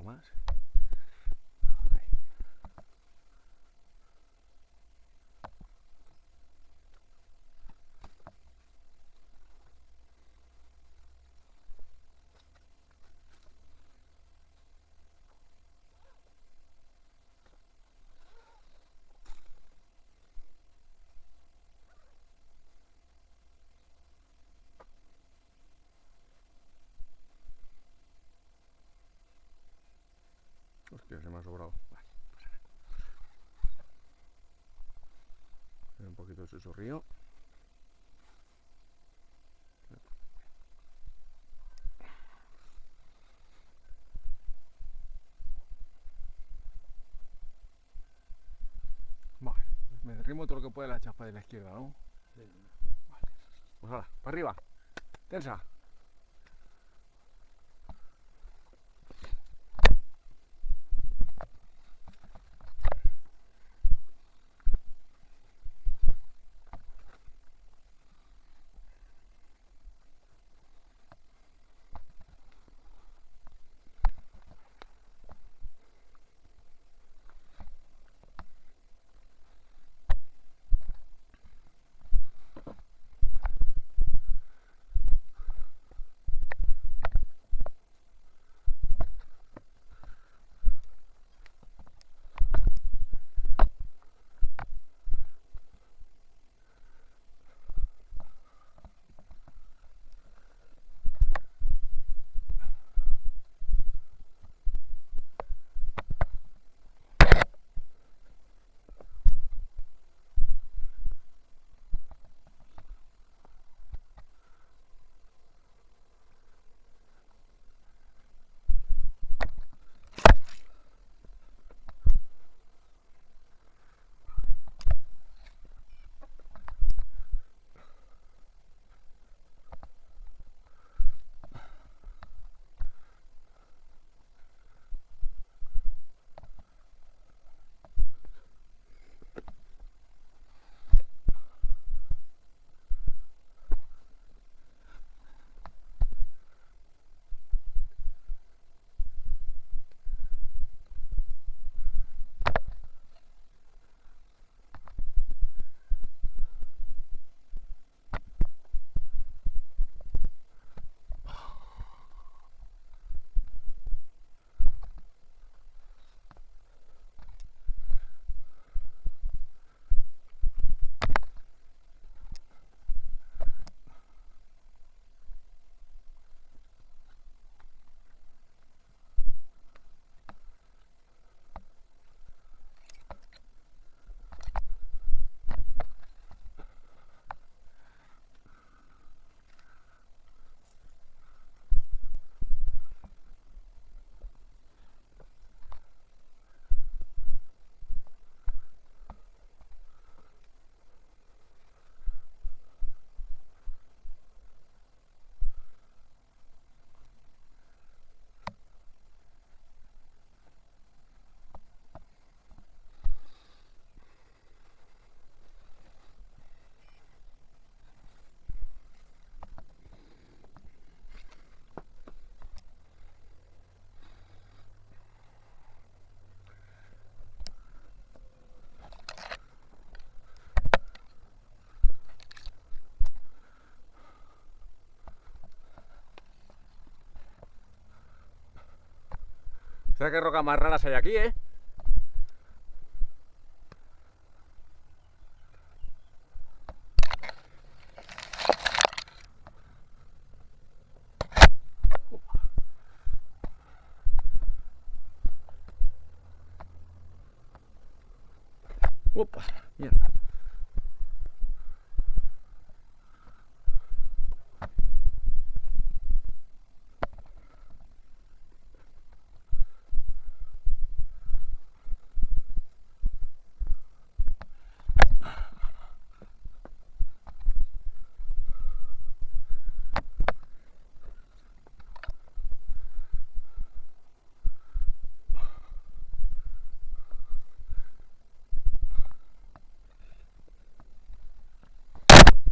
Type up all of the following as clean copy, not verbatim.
poquito más. Hostia, se me ha sobrado. Vale, un poquito de susurrío. Vale, me derrimo todo lo que puede la chapa de la izquierda, ¿no? Sí. Vale. Pues ahora, para arriba. Tensa. ¿Sabes qué rocas más raras hay aquí, eh? Opa, mierda.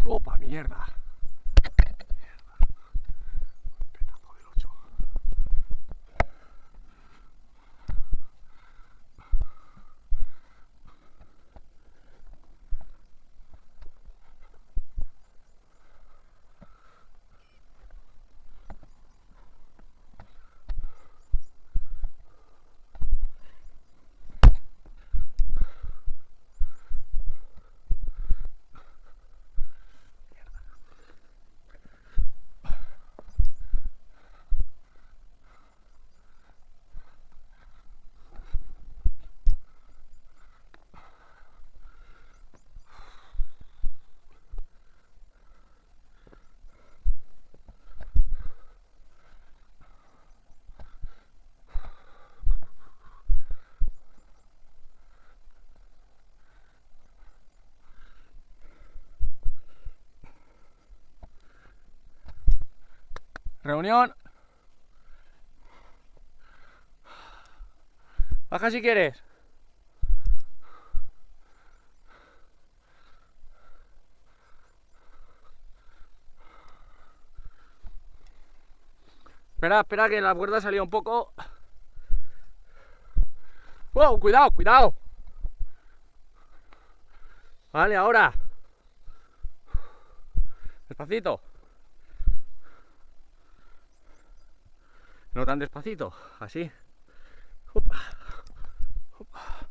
Opa, mierda. Pedazo del 8. Reunión. Baja si quieres. Espera, espera, que la cuerda salió un poco. ¡Wow! ¡Cuidado, cuidado! Vale, ahora. Despacito. No tan despacito, así. Opa. Opa.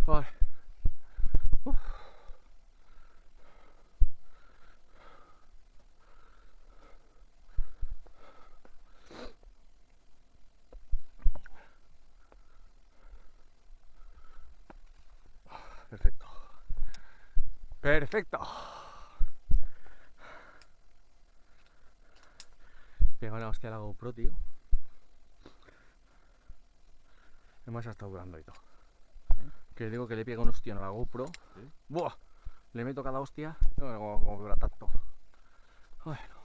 Vale. Perfecto. Perfecto. Pega una hostia a la GoPro, tío. Además ha estado durando y todo. Que digo que le pega un hostia a la GoPro. ¿Sí? ¡Buah! Le meto cada hostia. No, como dura tanto. Bueno.